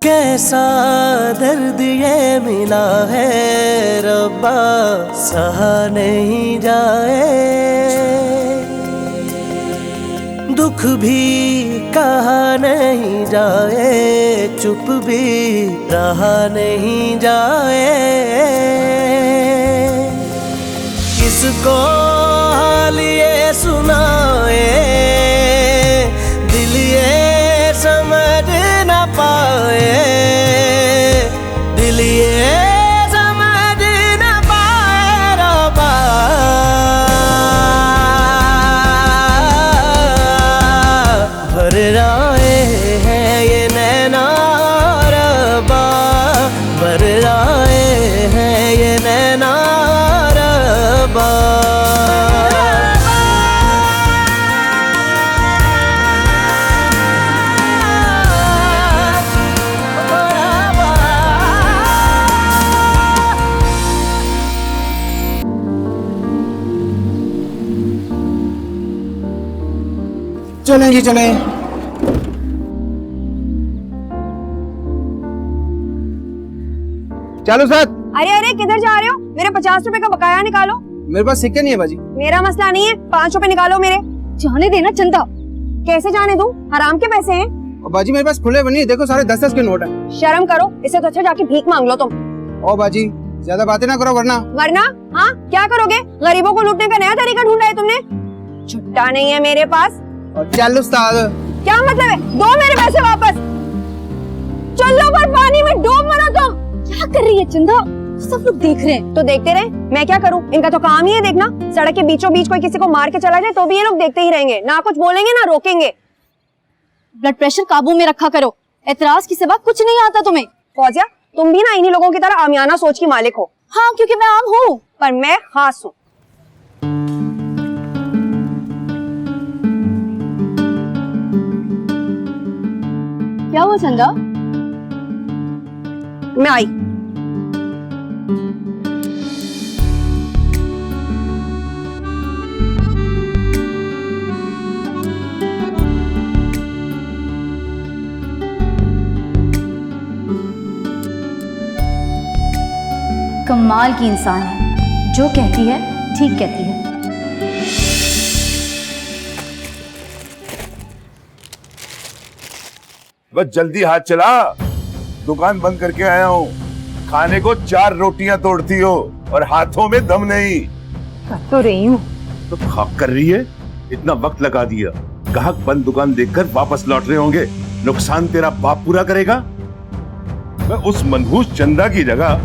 कैसा दर्द ये मिला है रब्बा, सहा नहीं जाए। दुख भी कहा नहीं जाए, चुप भी रहा नहीं जाए। किसको हाल ये सुनाए, दिल ये समझ न पाए, दिल ये समझ न पाए रब्बा। भर आए हैं ये नैना रब्बा, भर आए हैं ये नैना रब्बा। चलें जी चलें। चलो साथ। अरे अरे किधर जा रहे हो? मेरे 50 रुपए का बकाया निकालो। मेरे पास सिक्के नहीं है बाजी। मेरा मसला नहीं है, 5 रुपए निकालो मेरे। जाने देना चंदा। कैसे जाने दूं? हराम के पैसे हैं। और बाजी मेरे पास खुले बनी, देखो सारे 10-10 के नोट हैं। शर्म करो, इससे तो अच्छा जाके भीख मांग लो तुम। ओ बाजी ज्यादा बातें ना करो वरना। वरना? हाँ क्या करोगे? गरीबों को लूटने का नया तरीका ढूंढा है तुमने? छुट्टा नहीं है मेरे पास। और चल उस्ताद। क्या मतलब है? दो मेरे पैसे वापस। चलो पर पानी में डूब मरो तुम। क्या कर रही है चंदा? सब लोग देख रहे हैं। तो देखते रहे, मैं क्या करूं? इनका तो काम ही है देखना। सड़क के बीचों बीच कोई किसी को मार के चला जाए तो भी ये लोग देखते ही रहेंगे, ना कुछ बोलेंगे ना रोकेंगे। ब्लड प्रेशर काबू में रखा करो, एतराज की सिवा कुछ नहीं आता तुम्हें। फौजिया तुम भी ना इन्हीं लोगों की तरह आमियाना सोच की मालिक हो। हाँ क्योंकि मैं आम हूँ, पर मैं खास हूँ। क्या हुआ चंदा? मैं आई। कमाल की इंसान है, जो कहती है ठीक कहती है। बस जल्दी हाथ चला, दुकान बंद करके आया हूँ। खाने को 4 रोटियां तोड़ती हो और हाथों में दम नहीं। कर तो रही हूँ। तो खाक कर रही है, इतना वक्त लगा दिया। ग्राहक बंद दुकान देखकर वापस लौट रहे होंगे, नुकसान तेरा बाप पूरा करेगा। मैं उस मनहूस चंदा की जगह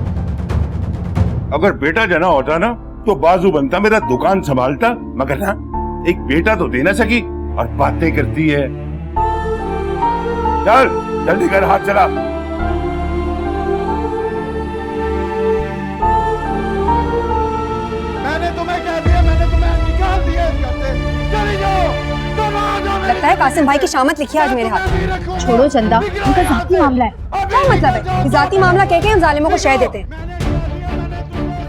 अगर बेटा जना होता ना तो बाजू बनता, मेरा दुकान संभालता। मगर ना, एक बेटा तो दे ना सकी और बातें करती है। चल जल्दी कर, हाथ चला। मैंने तुम्हें कह दिया, मैंने तुम्हें निकाल दिया इस घर से। चली जाओ, तुम आ जाओ। लगता है कासिम भाई की शामत लिखी है आज मेरे हाथ। छोड़ो चंदा, उनका जाती मामला है। क्या मतलब है? जाती मामला कह के हम जालिमों को शह देते हैं।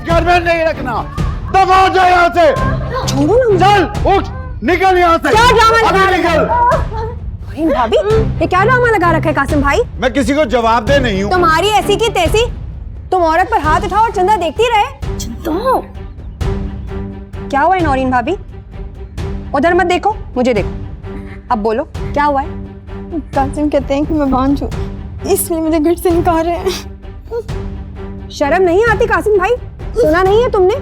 घर में नहीं रखना, दफा हो जाओ यहाँ से। छोड़ो ना। चल उठ, निकल यहाँ से। क्या ड्रामा लगा अभी रखा है? भाभी ये क्या ड्रामा लगा रखा है कासिम भाई? मैं किसी को जवाब दे नहीं हूँ। तुम्हारी ऐसी की तैसी, तुम औरत पर हाथ उठाओ और चंदा देखती रहे। चंदा क्या हुआ है नौरीन भाभी? उधर मत देखो, मुझे देखो। अब बोलो क्या हुआ है? कासिम कहते हैं कि मैं बांझ हूँ, इसलिए मुझे घर से निकाल रहे हैं। शर्म नहीं आती कासिम भाई? सुना नहीं है तुमने?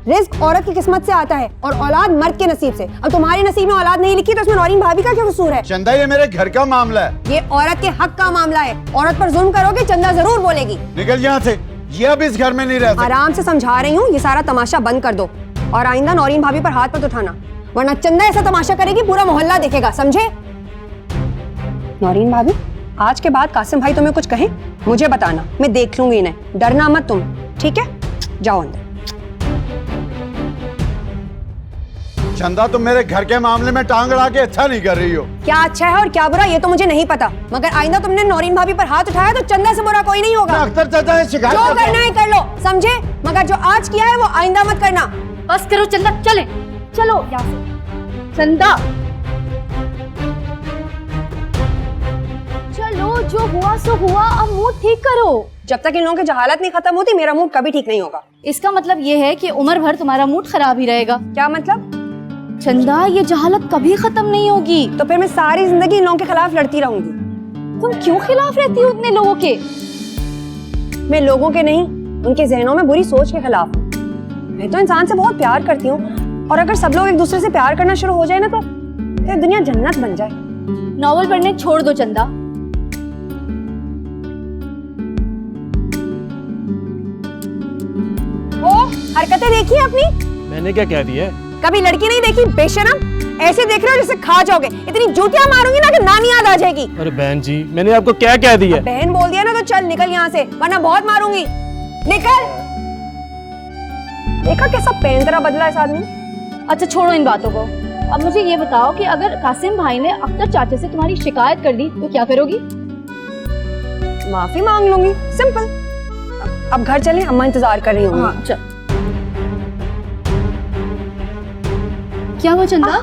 रिस्क औरत की किस्मत से आता है और औलाद मर्द के नसीब से। अब तुम्हारे नसीब में औलाद नहीं लिखी तो इसमें नौरीन भाभी का क्या कसूर है? चंदा ये मेरे घर का मामला है। ये औरत के हक का मामला है। औरत पर जुल्म करोगे चंदा जरूर बोलेगी। निकल यहाँ से, ये अब इस घर में नहीं रह सकती। आराम से समझा रही हूँ, ये सारा तमाशा बंद कर दो और आइंदा नौरीन भाभी पर हाथ मत उठाना, वरना चंदा ऐसा तमाशा करेगी पूरा मोहल्ला देखेगा, समझे? नौरीन भाभी आज के बाद कासिम भाई तुम्हें कुछ कहे मुझे बताना, मैं देख लूंगी इन्हें। डरना मत तुम, ठीक है? जाओ अंदर। चंदा तुम मेरे घर के मामले में टांग अड़ा के अच्छा नहीं कर रही हो। क्या अच्छा है और क्या बुरा ये तो मुझे नहीं पता, मगर आइंदा तुमने नौरीन भाभी पर हाथ उठाया तो चंदा से बुरा कोई नहीं होगा। अख्तर चाचा ने शिकायत जो करना है कर लो, समझे? मगर जो आज किया है वो आइंदा मत करना। बस करो चंदा, चले चलो यहाँ से। चंदा चलो जो हुआ सो हुआ, अब मूड ठीक करो। जब तक इन लोगों की जहालत नहीं खत्म होती मेरा मूड कभी ठीक नहीं होगा। इसका मतलब ये है कि उम्र भर तुम्हारा मूड खराब ही रहेगा। क्या मतलब? चंदा, ये जहालत कभी खत्म नहीं होगी। तो फिर मैं सारी जिंदगी इन लोगों के खिलाफ लड़ती रहूंगी। तुम क्यों खिलाफ रहती हो उतने लोगों के? मैं लोगों के नहीं, उनके जहनों में बुरी सोच के खिलाफ हूँ। मैं तो इंसान से बहुत प्यार करती हूँ, और अगर सब लोग एक दूसरे से प्यार करना शुरू हो जाए ना, तो फिर दुनिया जन्नत बन जाए। नॉवल पढ़ने छोड़ दो चंदा। ओ, हरकतें देखी है अपनी? मैंने क्या कह दिया? कभी लड़की नहीं देखी बेशरम? ऐसे देख रहे हो जैसे खा जाओगे। इतनी जूतियां मारूंगी ना कि नानी याद आ जाएगी। अरे बहन जी, मैंने आपको क्या कह दिया? बहन बोल दिया ना तो चल निकल यहाँ से, वरना बहुत मारूंगी। निकल। देखा कैसा पेंतरा बदला इस आदमी। अच्छा छोड़ो इन बातों को। अब मुझे ये बताओ कि अगर कासिम भाई ने अख्तर चाचा से तुम्हारी शिकायत कर दी तो क्या करोगी? माफी मांग लूंगी, सिंपल। अब घर चलें, अम्मा इंतजार कर रही होंगी। हाँ चल। क्या हुआ चंदा?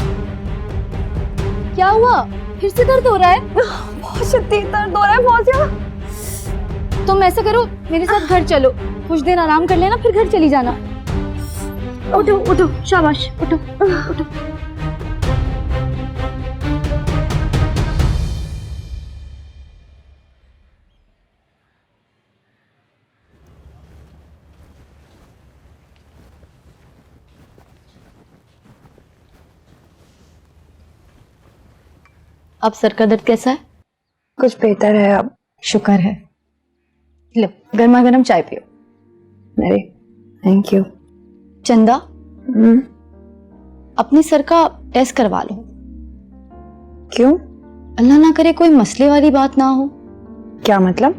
क्या हुआ? फिर से दर्द हो रहा है? बहुत शदीद दर्द हो रहा है, बहुत ज्यादा। तुम ऐसा करो, मेरे साथ घर चलो, कुछ देर आराम कर लेना, फिर घर चली जाना। उठो उठो, शाबाश, उठो उठो। अब सर का दर्द कैसा है? कुछ बेहतर है अब, शुक्र है। लो गर्मा गर्म चाय पियो। अरे थैंक यू। चंदा, अपने सर का टेस्ट करवा लो। क्यों? अल्लाह ना करे कोई मसले वाली बात ना हो। क्या मतलब?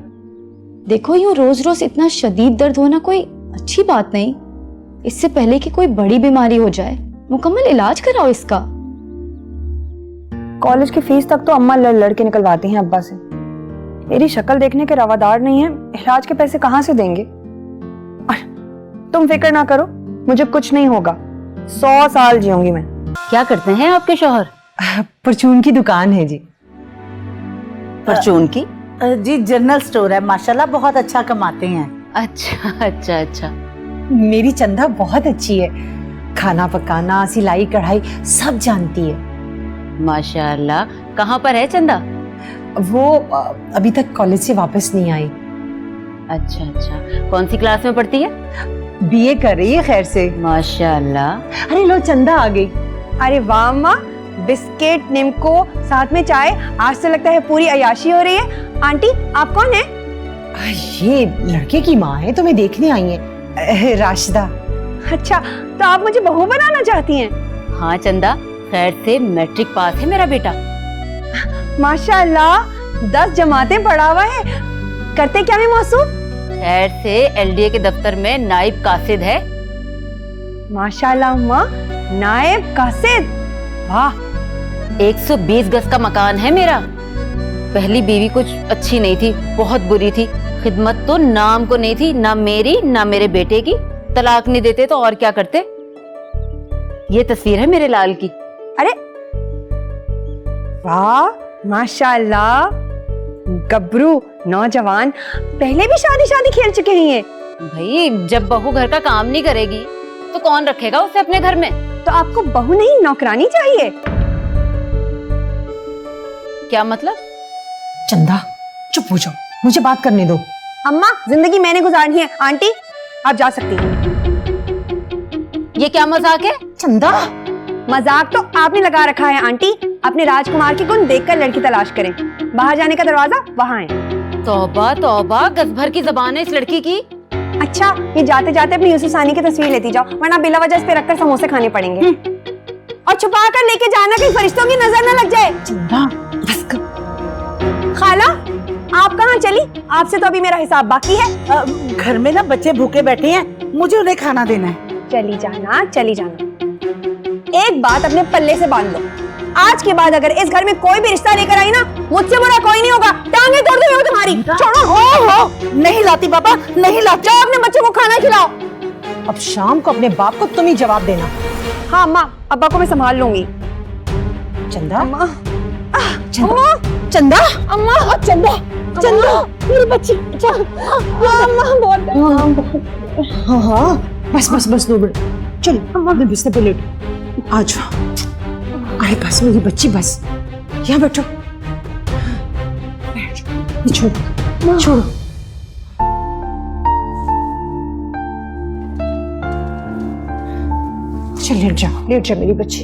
देखो यूं रोज रोज इतना शदीद दर्द होना कोई अच्छी बात नहीं। इससे पहले कि कोई बड़ी बीमारी हो जाए, मुकम्मल इलाज कराओ इसका। कॉलेज की फीस तक तो अम्मा लड़ लड़ के निकलवाती हैं अब्बा से। मेरी शक्ल देखने के रवादार नहीं है, इलाज के पैसे कहाँ से देंगे? तुम फिक्र ना करो, मुझे कुछ नहीं होगा। 100 साल जीऊंगी मैं। क्या करते हैं आपके शौहर? परचून की दुकान है जी। परचून की? जी जनरल स्टोर है, माशाल्लाह बहुत अच्छा कमाते हैं। अच्छा अच्छा अच्छा। मेरी चंदा बहुत अच्छी है, खाना पकाना, सिलाई कढ़ाई सब जानती है। माशाल्लाह। कहाँ पर है चंदा? वो अभी तक कॉलेज से वापस नहीं आई। अच्छा अच्छा। कौन सी क्लास में पढ़ती है? बीए कर रही है, खैर से। माशाल्लाह। अरे लो चंदा आ गई। अरे वाह अम्मा, बिस्किट, निम्को, साथ में चाय। आज तो लगता है पूरी अयाशी हो रही है। आंटी आप कौन है? ये लड़के की माँ है, तुम्हें देखने आई है, राशिदा। अच्छा, तो आप मुझे बहू बनाना चाहती हैं? हाँ चंदा, खैर से मैट्रिक पास है मेरा बेटा। माशाल्लाह, 10 जमातें पढ़ा हुआ है। करते क्या है मासूम? खैर से एलडीए के दफ्तर में नाइब कासिद है। माशाल्लाह अम्मा, नायब कासिद, वाह। 120 गज का मकान है मेरा। पहली बीवी कुछ अच्छी नहीं थी, बहुत बुरी थी। खिदमत तो नाम को नहीं थी, ना मेरी ना मेरे बेटे की। तलाक नहीं देते तो और क्या करते। ये तस्वीर है मेरे लाल की। अरे वाह, माशाल्लाह, गबरू नौजवान, पहले भी शादी खेल चुके हैं ये। भाई जब बहू घर का काम नहीं करेगी तो कौन रखेगा उसे अपने घर में? तो आपको बहू नहीं नौकरानी चाहिए? क्या मतलब? चंदा चुप हो जाओ, मुझे बात करने दो। अम्मा, जिंदगी मैंने गुजारनी है। आंटी आप जा सकती हैं। ये क्या मजाक है? चंदा मजाक तो आपने लगा रखा है आंटी। अपने राजकुमार की गुण देखकर लड़की तलाश करें। बाहर जाने का दरवाजा वहाँ है। तौबा तौबा, गज भर की जबान है इस लड़की की। अच्छा, ये जाते जाते अपनी यूसुफ सानी की तस्वीर लेती जाओ, वरना बिला वजह इस पे रखकर समोसे खाने पड़ेंगे। और छुपा कर लेके जाना कि फरिश्तों की नजर न लग जाए। चंदा बस कर। खाला आप कहाँ चली? आपसे तो अभी मेरा हिसाब बाकी है। घर में ना बच्चे भूखे बैठे हैं, मुझे उन्हें खाना देना है। चली जाना चली जाना। एक बात अपने पल्ले से बांध लो, आज के बाद अगर इस घर में कोई भी रिश्ता लेकर आई ना, मुझसे बुरा कोई नहीं होगा। टांगे तोड़ दूंगी तुम्हारी। छोड़ो। हो नहीं लाती बाबा, नहीं लाती। जाओ अपने बच्चों को खाना खिलाओ। अब शाम को अपने बाप को तुम ही जवाब देना। हाँ अम्मा, अब्बा को मैं संभाल लूंगी। चंदा अम्मा, चंदा चंदा अम्मा, चंदा चंदा मेरी बच्ची अम्मा बहुत हाँ हाँ बस बस बस 2 मिनट चलो अपने बिस्तर पे लेटो। आ जाओ आए बस मेरी बच्ची बस यहाँ बैठो। बैठ छोड़ो छोड़ो। चल लेट जाओ मेरी बच्ची।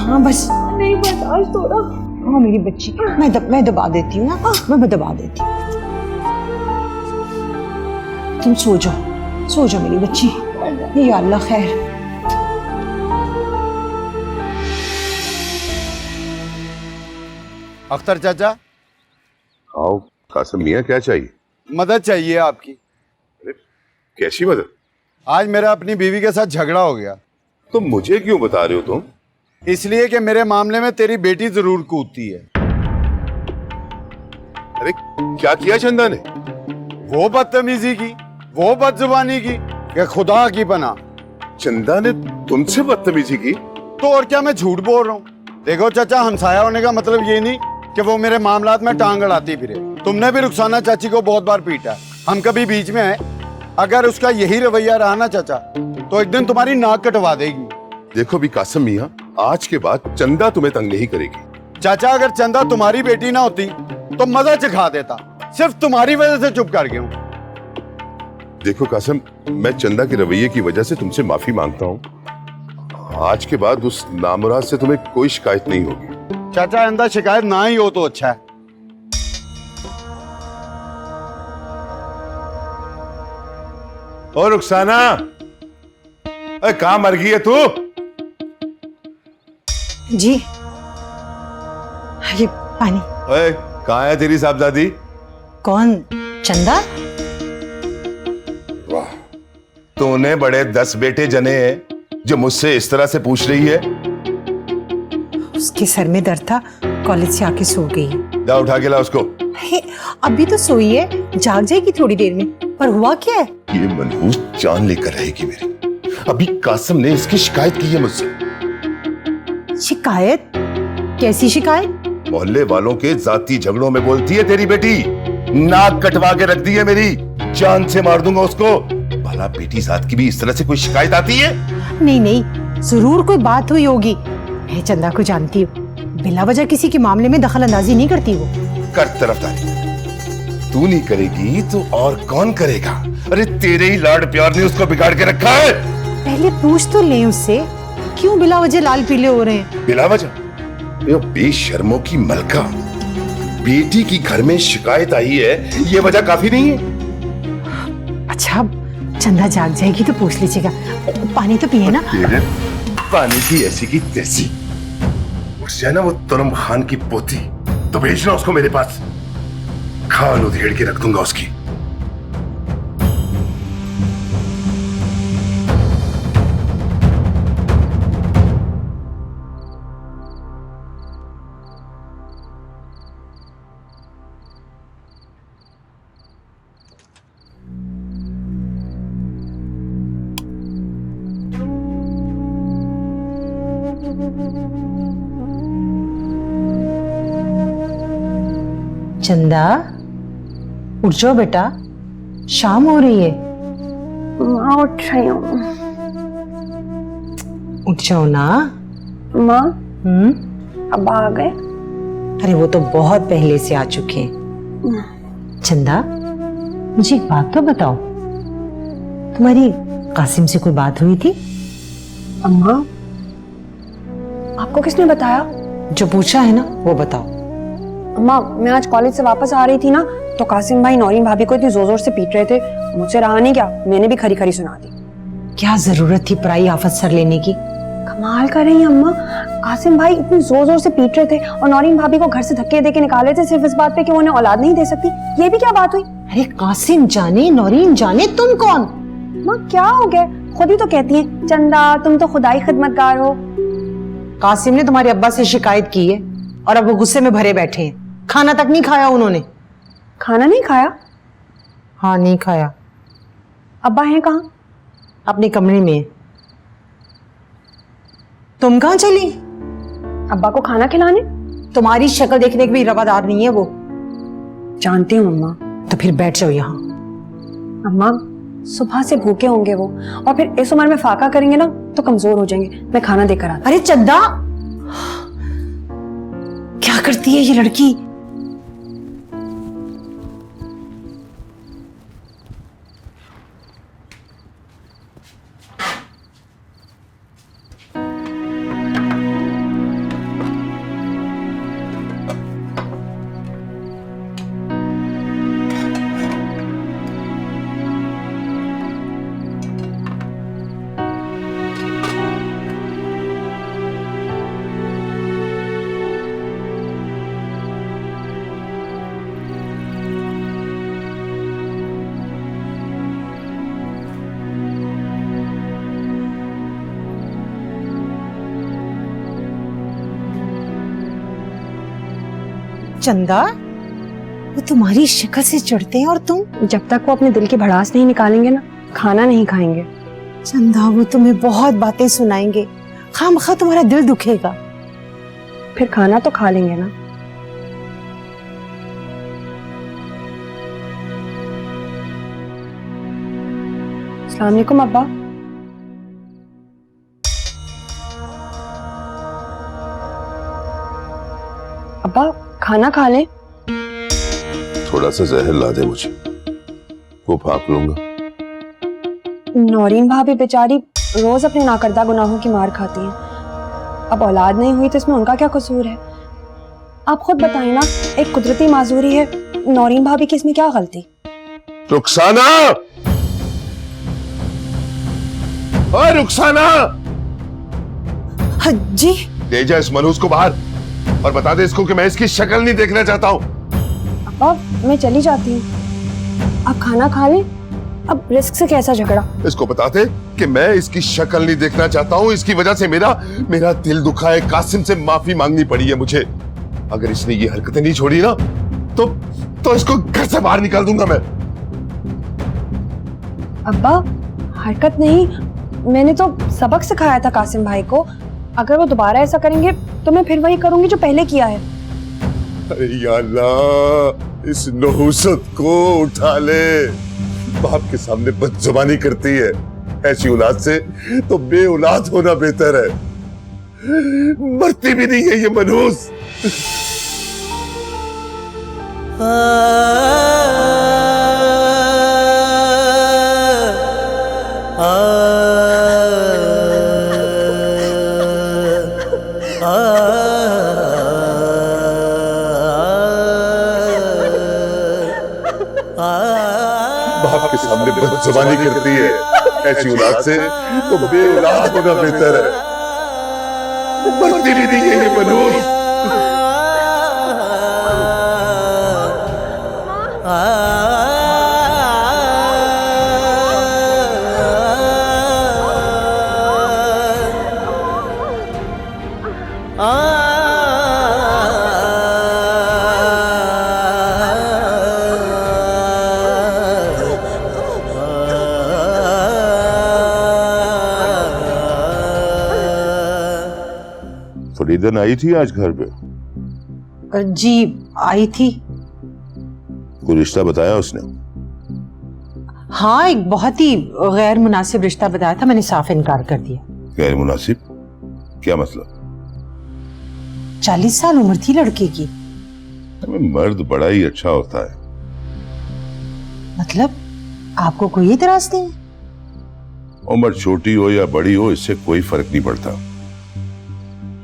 हाँ बस नहीं बर्दाश्त हो रहा। हाँ मेरी बच्ची मैं दबा देती हूँ ना मैं दबा देती हूँ। तुम सो जाओ मेरी बच्ची। या अल्लाह खैर। अख्तर चाचा आओ कासिम मियाँ, क्या चाहिए? मदद चाहिए आपकी। अरे कैसी मदद? आज मेरा अपनी बीवी के साथ झगड़ा हो गया। तो मुझे क्यों बता रहे हो तुम? इसलिए कि मेरे मामले में तेरी बेटी जरूर कूदती है। अरे क्या किया चंदा ने? वो बदतमीजी की, वो बदजुबानी की कि खुदा की पनाह। चंदा ने तुमसे बदतमीजी की? तो और क्या, मैं झूठ बोल रहा हूँ? देखो चाचा, हमसाया होने का मतलब ये नहीं कि वो मेरे मामलात में टांग अड़ाती फिरे। तुमने भी रुखसाना चाची को बहुत बार पीटा, हम कभी बीच में आए? अगर उसका यही रवैया रहा ना चाचा, तो एक दिन तुम्हारी नाक कटवा देगी। देखो भी कासिम मियाँ, आज के बाद चंदा तुम्हें तंग नहीं करेगी। चाचा, अगर चंदा तुम्हारी बेटी ना होती तो मजा चखा देता। सिर्फ तुम्हारी वजह से चुप कर गया हूँ। देखो कासिम, मैं चंदा के रवैये की वजह से तुमसे माफी मांगता हूँ। आज के बाद उस नामुराद से तुम्हें कोई शिकायत नहीं होगी। चाचा, आइंदा शिकायत ना ही हो तो अच्छा है। और रुखसाना, कहाँ मर गई है तू? जी ये पानी। ओए, कहाँ है तेरी साहबजादी? कौन? चंदा? वाह, तूने बड़े 10 बेटे जने हैं जो मुझसे इस तरह से पूछ रही है। उसके सर में दर्द था, कॉलेज से आके सो गई। जा उठा के ला उसको। अभी तो सोई है, जाग जाएगी थोड़ी देर में। पर हुआ क्या है? ये मनहूस जान लेकर रहेगी मेरी। अभी कासिम ने इसकी शिकायत की है मुझसे। शिकायत? कैसी शिकायत? मोहल्ले वालों के जाती झगड़ों में बोलती है तेरी बेटी। नाक कटवा के रख दी है मेरी, जान से मार दूंगा उसको। भला बेटी जात की भी इस तरह से कोई शिकायत आती है? नहीं नहीं, जरूर कोई बात हुई होगी। मैं चंदा को जानती हूँ, बिला वजह किसी के मामले में दखल अंदाजी नहीं करती वो। कर तरफदारी तू नहीं करेगी तो और कौन करेगा? अरे तेरे ही लाड प्यार ने उसको बिगाड़ के रखा है। पहले पूछ तो ले उससे, क्यों बिला वजह लाल पीले हो रहे हैं? बिला वजह? ये बेशर्मों की मलका, बेटी की घर में शिकायत आई है, ये वजह काफी नहीं है? अच्छा, चंदा जाग जाएगी तो पूछ लीजिएगा। पानी तो पिए ना। तेरे पानी की ऐसी की तैसी। उठ जाए ना वो तुरम खान की पोती, तो भेजना उसको मेरे पास। खाल उधेड़ के रख दूंगा उसकी। चंदा, उठ जाओ बेटा, शाम हो रही है। माँ उठ रही हूँ। उठ जाओ ना। माँ, अब आ गए? अरे वो तो बहुत पहले से आ चुके हैं। चंदा, मुझे एक बात तो बताओ, तुम्हारी कासिम से कोई बात हुई थी? अम्मा, आपको किसने बताया? जो पूछा है ना वो बताओ। अम्मा, मैं आज कॉलेज से वापस आ रही थी ना, तो कासिम भाई नौरीन भाभी को इतनी जोर जोर से पीट रहे थे, मुझसे रहा नहीं गया, मैंने भी खरी खरी सुना दी। क्या जरूरत थी पराई आफत सर लेने की? कमाल कर रही हैं अम्मा, कासिम भाई इतनी जोर जोर से पीट रहे थे और नौरीन भाभी को घर से धक्के दे के निकाले थे सिर्फ इस बात पे कि वो उन्हें औलाद नहीं दे सकती। ये भी क्या बात हुई? अरे कासिम जाने नौरीन जाने, तुम कौन? माँ क्या हो गया, खुद ही तो कहती हैं चंदा तुम तो खुदाई खिदमतगार हो। कासिम ने तुम्हारे अब्बा से शिकायत की है और अब वो गुस्से में भरे बैठे हैं। खाना तक नहीं खाया उन्होंने। खाना नहीं खाया? हाँ नहीं खाया। अब्बा हैं कहाँ? अपने कमरे में। तुम कहाँ चली? अब्बा को खाना खिलाने। तुम्हारी शक्ल देखने की भी रवादार नहीं है वो। जानती हूँ अम्मा। तो फिर बैठ जाओ यहाँ। अम्मा सुबह से भूखे होंगे वो, और फिर इस उम्र में फाका करेंगे ना तो कमजोर हो जाएंगे। मैं खाना देकर आता। अरे चंदा, क्या करती है ये लड़की? चंदा, वो तुम्हारी शक्ल से चढ़ते हैं और तुम? जब तक वो अपने दिल की भड़ास नहीं निकालेंगे ना, खाना नहीं खाएंगे। चंदा, वो तुम्हें बहुत बातें सुनाएंगे, खामखा तुम्हारा दिल दुखेगा। फिर खाना तो खा लेंगे ना। अस्सलाम वालेकुम अब्बा। अब्बा खाना खा ले। थोड़ा सा जहर ला दे मुझे, वो भाप लूंगा। नौरीन भाभी बेचारी रोज अपने नाकर्दा गुनाहों की मार खाती हैं। अब औलाद नहीं हुई तो इसमें उनका क्या कसूर है? आप खुद बताइए ना, एक कुदरती माजूरी है, नौरीन भाभी की इसमें क्या गलती? रुखसाना, ओए रुखसाना, हाँ जी। ले जा इस मनहूस को बाहर और बता दे इसको कि मैं इसकी शक्ल नहीं देखना चाहता हूँ। अब्बा मैं चली जाती हूँ, आप खाना खा लें। अब रिस्क से कैसा झगड़ा? इसको बता दे कि मैं इसकी शक्ल नहीं देखना चाहता हूँ। इसकी वजह से मेरा दिल दुखा है। कासिम से माफी मांगनी पड़ी है मुझे। अगर इसने ये हरकतें नहीं छोड़ी ना तो इसको घर से बाहर निकाल दूंगा मैं। अब्बा हरकत नहीं, मैंने तो सबक सिखाया था कासिम भाई को। अगर वो दोबारा ऐसा करेंगे तो मैं फिर वही करूंगी जो पहले किया है। अरे या अल्लाह, इस नहुसत को उठा ले। बाप के सामने बदजुबानी करती है। ऐसी औलाद से तो बे औलाद होना बेहतर है। मरती भी नहीं है ये मनहूस। बाप के सामने बदजुबानी करती है। ऐसी औलाद से तो बे औलाद होना बेहतर है। मरती भी नहीं है ये मनहूस। फरीदन आई थी आज घर पे? जी आई थी। कोई रिश्ता बताया उसने? हाँ, एक बहुत ही गैर मुनासिब रिश्ता बताया था, मैंने साफ इनकार कर दिया। गैर मुनासिब? क्या मतलब? 40 साल उम्र थी लड़के की। मर्द बड़ा ही अच्छा होता है। मतलब आपको कोई इतराज नहीं? उम्र छोटी हो या बड़ी हो, इससे कोई फर्क नहीं पड़ता।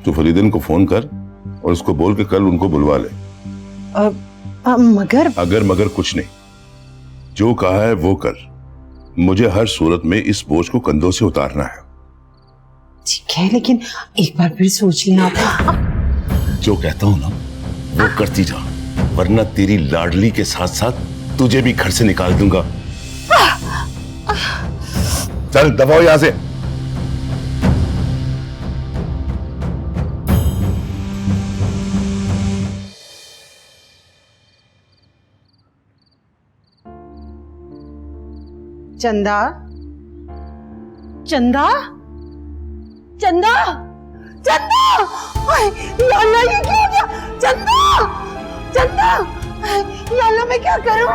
तू फरीदन को फोन कर और उसको बोल के कल उनको बुलवा ले। मगर अगर मगर कुछ नहीं, जो कहा है वो कर। मुझे हर सूरत में इस बोझ को कंधों से उतारना है। ठीक है, लेकिन एक बार फिर सोच लेना। जो कहता हूं ना वो करती जा, वरना तेरी लाडली के साथ साथ तुझे भी घर से निकाल दूंगा। चल दबाओ यहां से। चंदा, चंदा, चंदा, चंदा, या अल्लाह ये क्या हो गया? चंदा, चंदा, या अल्लाह मैं क्या करूं?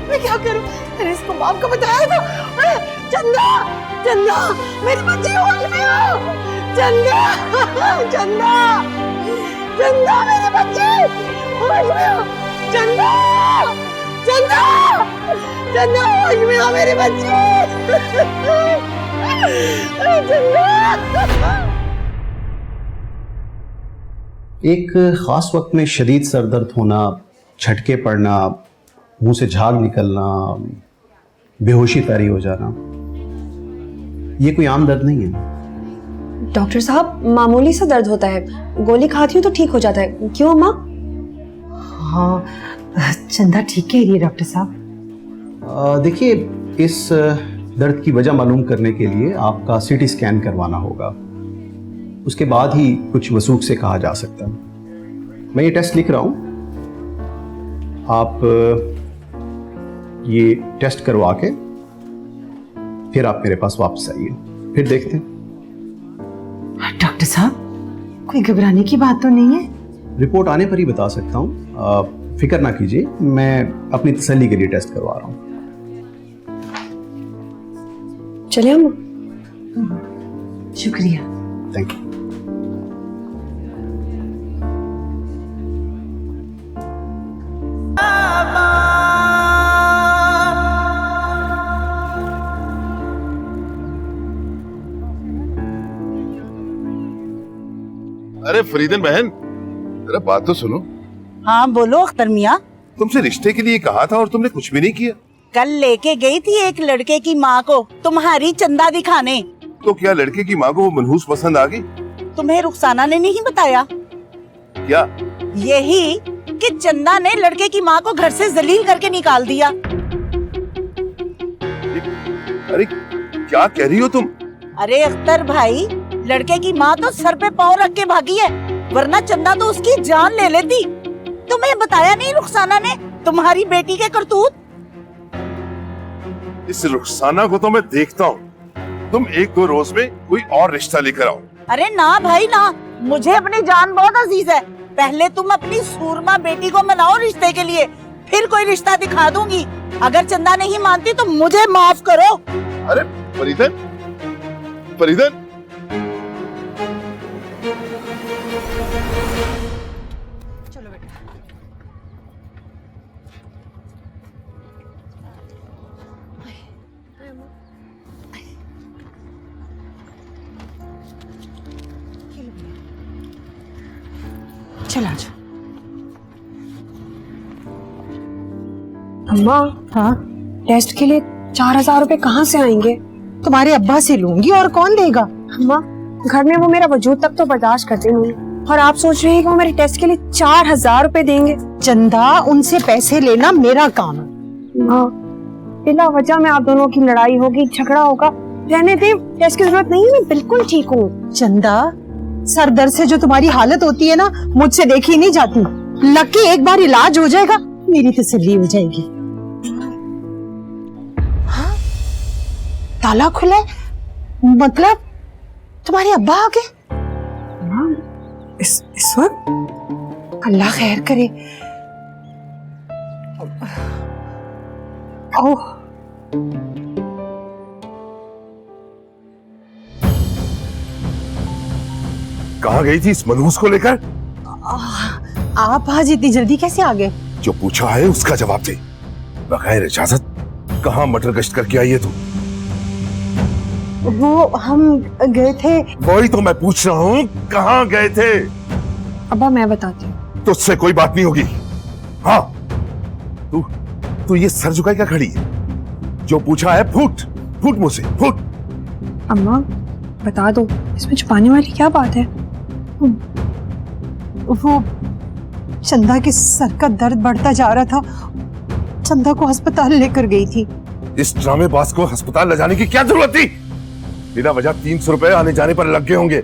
मैं क्या करूं? मैंने इसको बाप को बताया था। चंदा, चंदा, मेरी बच्ची होश में हो। चंदा, चंदा, चंदा, मेरी बच्ची होश में हो। चंदा, चंदा, चंदा, होश में हो मेरी बच्ची। चंदा। एक ख़ास वक्त में शदीद सर दर्द होना, झटके पड़ना, मुंह से झाग निकलना, बेहोशी तारी हो जाना, ये कोई आम दर्द नहीं है। डॉक्टर साहब, मामूली सा दर्द होता है, गोली खाती हूँ तो ठीक हो जाता है। क्यों अम्मा? हाँ, चंदा ठीक कह रही है डॉक्टर साहब। देखिए, इस दर्द की वजह मालूम करने के लिए आपका सीटी स्कैन करवाना होगा। उसके बाद ही कुछ वसूख से कहा जा सकता है। मैं ये टेस्ट लिख रहा हूँ, आप ये टेस्ट करवा के फिर आप मेरे पास वापस आइए, फिर देखते हैं। डॉक्टर साहब, कोई घबराने की बात तो नहीं है? रिपोर्ट आने पर ही बता सकता हूँ, फिक्र ना कीजिए, मैं अपनी तसल्ली के लिए टेस्ट करवा रहा हूँ। चलिए अम्मा। शुक्रिया। Thank you. अरे फरीदन बहन, जरा बात तो सुनो। हाँ बोलो अख्तर मियाँ। तुमसे रिश्ते के लिए कहा था और तुमने कुछ भी नहीं किया। कल लेके गई थी एक लड़के की माँ को तुम्हारी चंदा दिखाने। तो क्या लड़के की माँ को वो मनहूस पसंद आ गई? तुम्हें रुखसाना ने नहीं बताया? क्या? यही कि चंदा ने लड़के की माँ को घर से जलील करके निकाल दिया। अरे क्या कह रही हो तुम? अरे अख्तर भाई, लड़के की माँ तो सर पे पाँव रख के भागी है, वरना चंदा तो उसकी जान ले लेती। तुम्हें बताया नहीं रुखसाना ने तुम्हारी बेटी के करतूत? इस रुखसाना को तो मैं देखता हूँ। तुम एक दो रोज में कोई और रिश्ता लेकर आओ। अरे ना भाई ना, मुझे अपनी जान बहुत अजीज है। पहले तुम अपनी सूरमा बेटी को मनाओ रिश्ते के लिए, फिर कोई रिश्ता दिखा दूंगी। अगर चंदा नहीं मानती तो मुझे माफ करो। अरे फरीदन, फरीदन, चलो बेटा। चला जाओ। अम्मा, हाँ, टेस्ट के लिए 4000 रुपए कहाँ से आएंगे? तुम्हारे अब्बा से लूंगी, और कौन देगा? अम्मा, घर में वो मेरा वजूद तक तो बर्दाश्त करते नहीं, और आप सोच रहे हैं कि वो मेरे टेस्ट के लिए 4000 रुपए देंगे? चंदा, उनसे पैसे लेना मेरा काम है। माँ, बिना वजह में आप दोनों की लड़ाई होगी, झगड़ा होगा। रहने दे, टेस्ट की जरूरत नहीं है, मैं बिल्कुल ठीक हूँ। चंदा, सर दर्द से जो तुम्हारी हालत होती है ना, मुझसे देखी नहीं जाती। लकी एक बार इलाज हो जाएगा, मेरी तसल्ली हो जाएगी। हाँ? ताला खुला है, मतलब तुम्हारे अब्बा आ गए? इस वक्त? अल्लाह खैर करे। ओह, कहाँ गई थी इस मनहूस को लेकर? आप आज इतनी जल्दी कैसे आ गए? जो पूछा है उसका जवाब दे। बगैर इजाजत कहाँ मटर गश्त करके आई है तू? वो हम गए थे। वही तो मैं पूछ रहा हूँ, कहाँ गए थे? अब्बा मैं बताती हूँ। तुझसे कोई बात नहीं होगी। हाँ, तू ये सर झुकाई क्या खड़ी है? जो पूछा है फूट फूट मुझसे, फूट। अम्मा बता दो, इसमें छुपाने वाली क्या बात है? वो चंदा के सर का दर्द बढ़ता जा रहा था, चंदा को अस्पताल लेकर गई थी। इस ड्रामेबाज को अस्पताल ले जाने की क्या जरूरत थी? बिना वजह 300 रुपए आने जाने पर लग गए होंगे।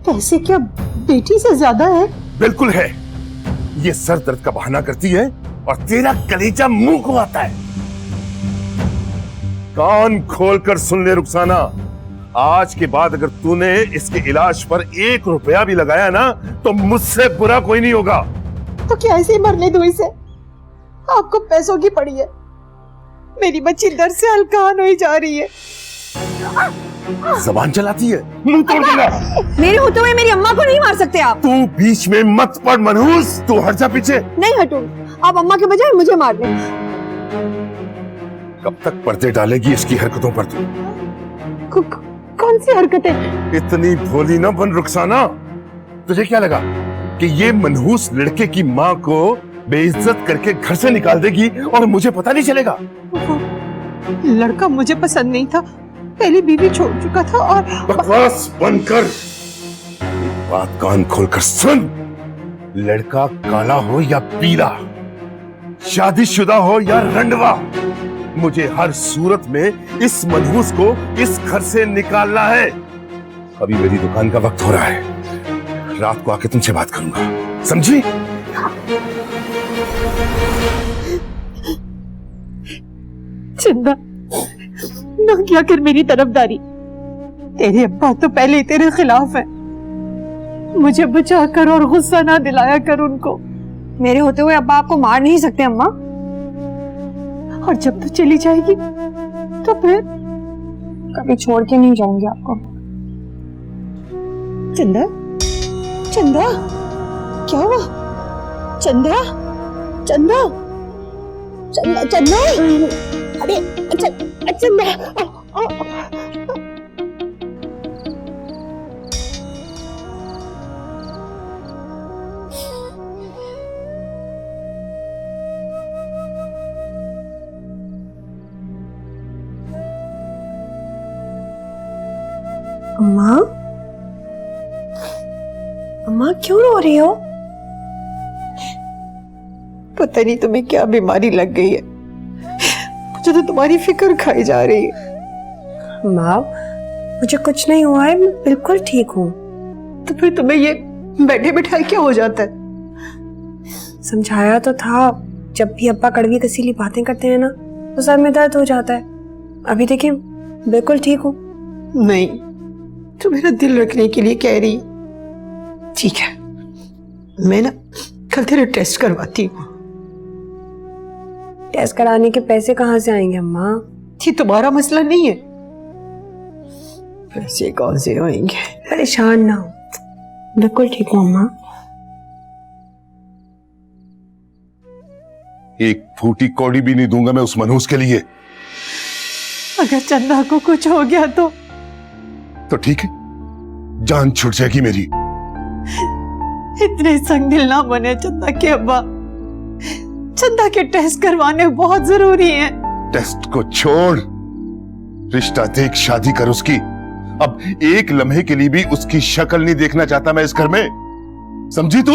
पैसे क्या बेटी से ज्यादा है? बिल्कुल है। ये सर दर्द का बहाना करती है और तेरा कलेजा मुंह को आता है। कान खोलकर सुन ले रुखसाना, आज के बाद अगर तूने इसके इलाज पर 1 रुपया भी लगाया ना तो मुझसे बुरा कोई नहीं होगा। तो क्या ऐसे ही मरने दूं इसे? आपको पैसों की पड़ी है, मेरी बच्ची दर्द से हलकान हुई जा रही है। जबान चलाती है, मुंह तोड़ दूंगा। मेरे होते हुए मेरी अम्मा को नहीं मार सकते आप। तू बीच में मत पड़ मनहूस, तू हट जा पीछे। नहीं हटूं, आप अम्मा के बजाय मुझे मार दें। कब तक पर्दे डालेगी इसकी हरकतों पर तू? कौन सी हरकतें? इतनी भोली ना बन रुखसाना। तुझे क्या लगा कि ये मनहूस लड़के की माँ को बेइज्जत करके घर से निकाल देगी और मुझे पता नहीं चलेगा? लड़का मुझे पसंद नहीं था, पहली बीवी छोड़ चुका था और बकवास बंद कर, बात कान खोलकर सुन। लड़का काला हो या पीला, शादीशुदा हो या रंडवा, मुझे हर सूरत में इस मनहूस को इस घर से निकालना है। अभी मेरी दुकान का वक्त हो रहा है, रात को आके तुमसे बात करूंगा, समझी? चंदा, ना क्या कर मेरी तरफदारी। तेरे अब्बा तो पहले ही तेरे खिलाफ है। मुझे बचा कर और गुस्सा ना दिलाया कर उनको। मेरे होते हुए अब्बा आपको मार नहीं सकते अम्मा। और जब तू चली जाएगी तो फिर कभी छोड़ के नहीं जाऊंगी आपको। चंदा, चंदा, क्या हुआ? चंदा, चंदा, चंदा, चंदा, अरे चंदा, अम्मा, अम्मा क्यों रो रही हो? पता नहीं तुम्हें क्या बीमारी लग गई है, मुझे तो तुम्हारी फिक्र खाई जा रही है। माँ, मुझे कुछ नहीं हुआ है, मैं बिल्कुल ठीक हूँ। तो फिर तुम्हें ये बैठे बिठाए क्या हो जाता है? समझाया तो था, जब भी अब्बा कड़वी कसीली बातें करते हैं ना तो सर में दर्द हो जाता है। अभी देखिए बिल्कुल ठीक हूँ। नहीं, तो मेरा दिल रखने के लिए कह रही। ठीक है, मैं ना कल तेरे टेस्ट करवाती हूँ। टेस्ट कराने के पैसे कहाँ से आएंगे अम्मा? ये तुम्हारा मसला नहीं है, पैसे कौन से आएंगे? परेशान ना हो, बिल्कुल ठीक हूँ अम्मा। एक फूटी कौड़ी भी नहीं दूंगा मैं उस मनहूस के लिए। अगर चंदा को कुछ हो गया तो ठीक है, जान छूट जाएगी मेरी। इतने संग दिल ना बने चंदा के अब्बा। चंदा के टेस्ट करवाने बहुत जरूरी हैं। टेस्ट को छोड़, रिश्ता देख, शादी कर उसकी। अब एक लम्हे के लिए भी उसकी शक्ल नहीं देखना चाहता मैं इस घर में, समझी तू?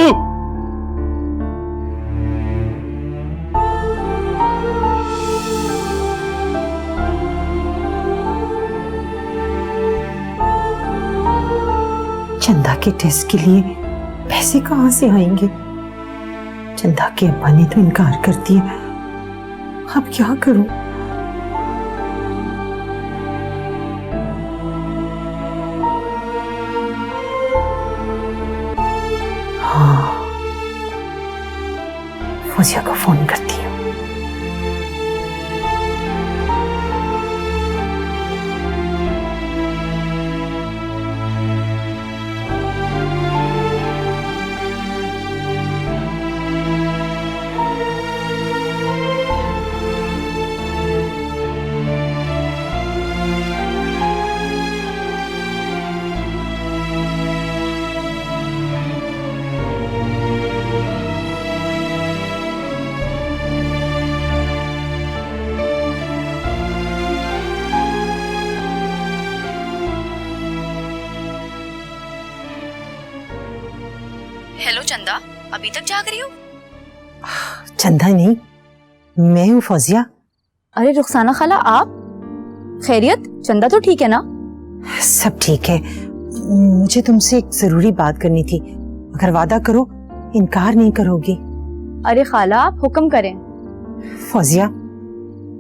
चंदा के टेस्ट के लिए पैसे कहाँ से आएंगे? चंदा के अब्बा ने तो इनकार कर दिया, अब क्या करूं? हाँ, फौजिया को फोन करती हूँ। हेलो चंदा, अभी तक जाग रही हो? चंदा नहीं, मैं हूँ फौजिया। अरे रुखसाना खाला, आप खैरियत? चंदा तो ठीक है ना? सब ठीक है, मुझे तुमसे एक जरूरी बात करनी थी। अगर वादा करो इनकार नहीं करोगी। अरे खाला, आप हुक्म करें। फौजिया,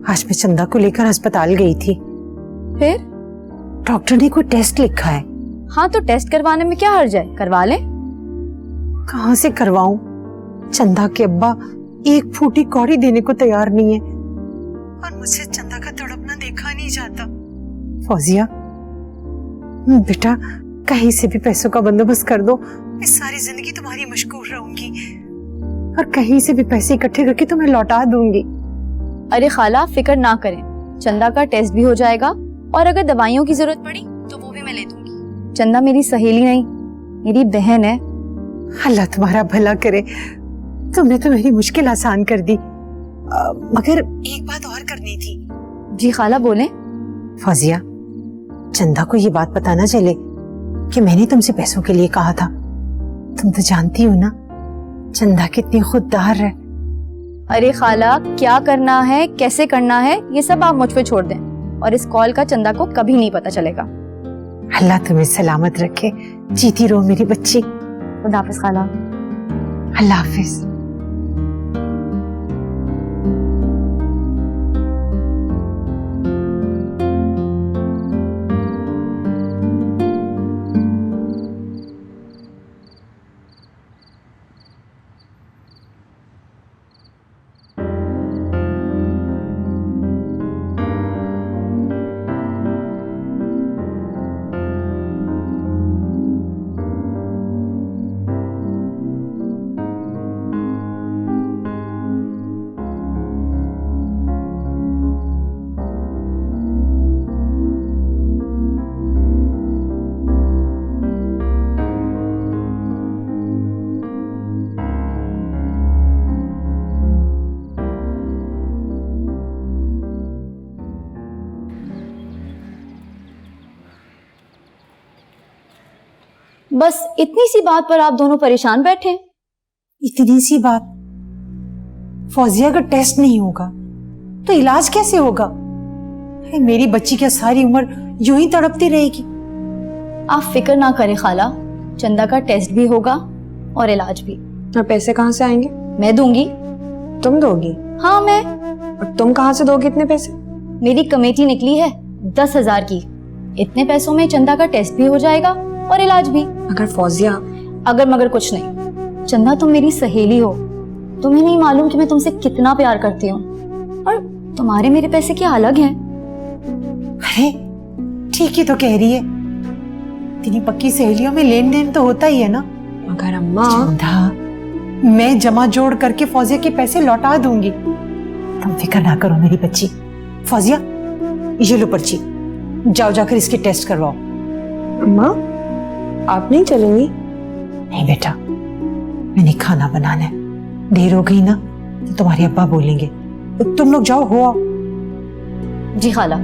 आज मैं चंदा को लेकर अस्पताल गई थी। डॉक्टर ने कोई टेस्ट लिखा है। हाँ तो टेस्ट करवाने में क्या हर्ज है, करवा ले। कहाँ से करवाऊं? चंदा के अब्बा एक फूटी कौड़ी देने को तैयार नहीं है और मुझसे चंदा का तड़पना देखा नहीं जाता। फौजिया बेटा, कहीं से भी पैसों का बंदोबस्त कर दो, मैं सारी जिंदगी तुम्हारी मशगूल रहूंगी और कहीं से भी पैसे इकट्ठे करके तुम्हें लौटा दूंगी। अरे खाला फिक्र ना करें, चंदा का टेस्ट भी हो जाएगा और अगर दवाइयों की जरूरत पड़ी तो वो भी मैं ले दूंगी। चंदा मेरी सहेली नहीं, मेरी बहन है। अल्लाह तुम्हारा भला करे, तुमने तो मेरी मुश्किल आसान कर दी। मगर एक बात और करनी थी। जी खाला बोले। फौजिया, चंदा को ये बात पता ना चले कि मैंने तुमसे पैसों के लिए कहा था। तुम तो जानती हो ना चंदा कितनी खुददार है। अरे खाला, क्या करना है कैसे करना है ये सब आप मुझ पे छोड़ दें, और इस कॉल का चंदा को कभी नहीं पता चलेगा। अल्लाह तुम्हें सलामत रखे, जीती रहो मेरी बच्ची। खुदा हाफिज खाला। अल्लाह हाफिज। बस इतनी सी बात पर आप दोनों परेशान बैठे हैं। इतनी सी बात? फौजिया का टेस्ट नहीं होगा तो इलाज कैसे होगा? अरे मेरी बच्ची क्या सारी उम्र यूं ही तड़पती रहेगी? आप फिक्र ना करें खाला, चंदा का टेस्ट भी होगा और इलाज भी। और पैसे कहाँ से आएंगे? मैं दूंगी। तुम दोगी? हाँ मैं। और तुम कहाँ से दोगे इतने पैसे? मेरी कमेटी निकली है 10,000 की। इतने पैसों में चंदा का टेस्ट भी हो जाएगा और इलाज भी। अगर फौजिया, अगर मगर कुछ नहीं। चंदा तुम मेरी सहेली हो, तुम्हें नहीं मालूम कि मैं तुमसे कितना प्यार करती हूँ, और तुम्हारे मेरे पैसे क्या अलग हैं? अरे ठीक ही तो कह रही है, इतनी पक्की सहेलियों में लेन देन तो होता ही है ना। मगर अम्मा, चंदा मैं जमा जोड़ करके फौजिया के पैसे लौटा दूंगी, तुम फिक्र ना करो मेरी बच्ची। फौजिया ये लो पर्ची, जाओ जाकर इसके टेस्ट करवाओ। अम्मा आप नहीं चलेंगी? नहीं बेटा, मैंने खाना बनाना है, देर हो गई ना तो तुम्हारे अब्बा बोलेंगे। तुम लोग जाओ, हो आओ। जी खाला।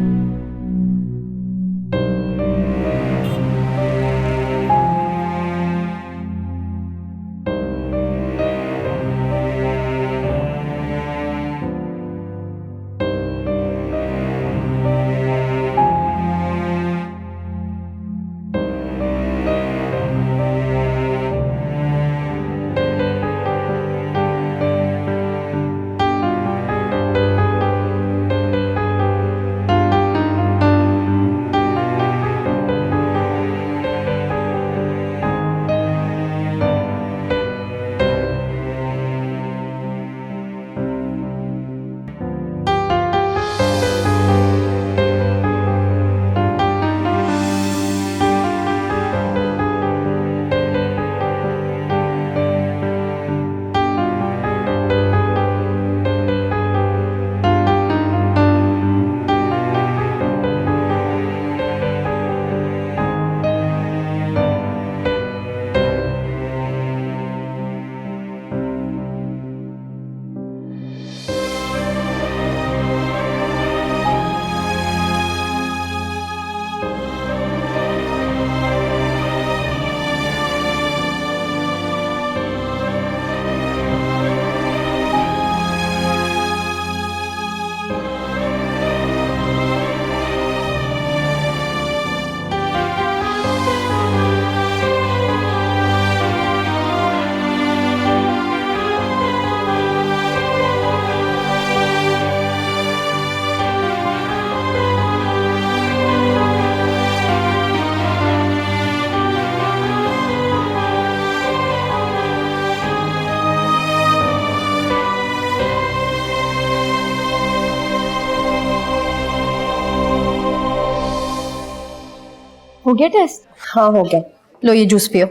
हो गया टेस्ट? हाँ हो गया। लो ये जूस पियो।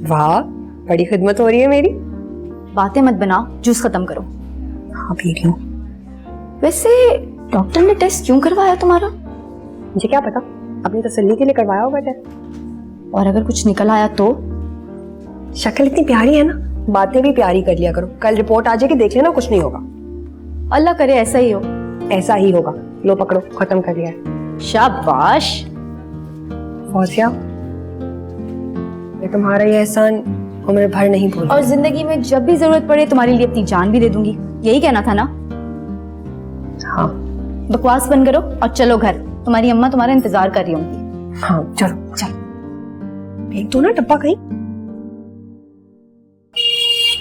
वाह, बड़ी खिदमत हो रही है मेरी। बातें मत बनाओ, जूस खत्म करो। हाँ पी रही हूँ। वैसे डॉक्टर ने टेस्ट क्यों करवाया तुम्हारा? मुझे क्या पता, अपनी तसल्ली के लिए करवाया होगा टेस्ट। और अगर कुछ निकल आया तो? शक्ल इतनी प्यारी है ना, बातें भी प्यारी कर लिया करो। कल रिपोर्ट आ जाएगी, देख लेना, कुछ नहीं होगा। अल्लाह करे ऐसा ही हो। ऐसा ही होगा। लो पकड़ो, खत्म कर लिया है। शाबाश। फौजिया, मैं तुम्हारा ये एहसान उम्र भर नहीं भूलूंगी। और जिंदगी में जब भी जरूरत पड़े तुम्हारे लिए अपनी जान भी दे दूंगी, यही कहना था ना? हाँ। बकवास बंद करो और चलो घर, तुम्हारी अम्मा तुम्हारा इंतजार कर रही होंगी। हाँ चलो चल। फेंक दो ना डब्बा कहीं।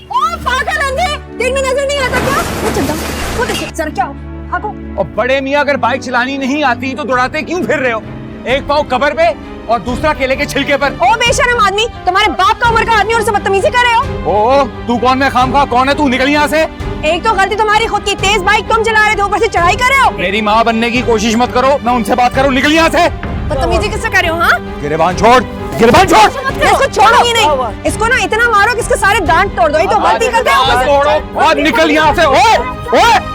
ओ पागल अंधे, देखने नजर नहीं आता क्या? वो चंदा, वो देखो जरा क्या हो? भागो। और बड़े मियाँ अगर बाइक चलानी नहीं आती तो दौड़ाते क्यों फिर रहे हो? एक पाँव कबर पे और दूसरा केले के छिलके पर। ओ बेशरम आदमी, तुम्हारे बाप का उम्र का आदमी और उसे बदतमीजी कर रहे हो। ओ तू कौन है खामखा? कौन है तू? निकल यहाँ से। एक तो गलती तुम्हारी खुद की, तेज बाइक तुम चला रहे थे, ऊपर से चढ़ाई कर रहे हो। मेरी माँ बनने की कोशिश मत करो, मैं उनसे बात करूँ। निकल यहाँ से। बदतमीजी किससे कर रहे हो? हाँ गिरबान छोड़, गिरबान छोड़। इसको छोड़ूंगी नहीं, इसको ना इतना मारो कि इसके सारे दांत तोड़ दो। ये तो गलती करते हो। और निकल यहाँ से। ओए ओए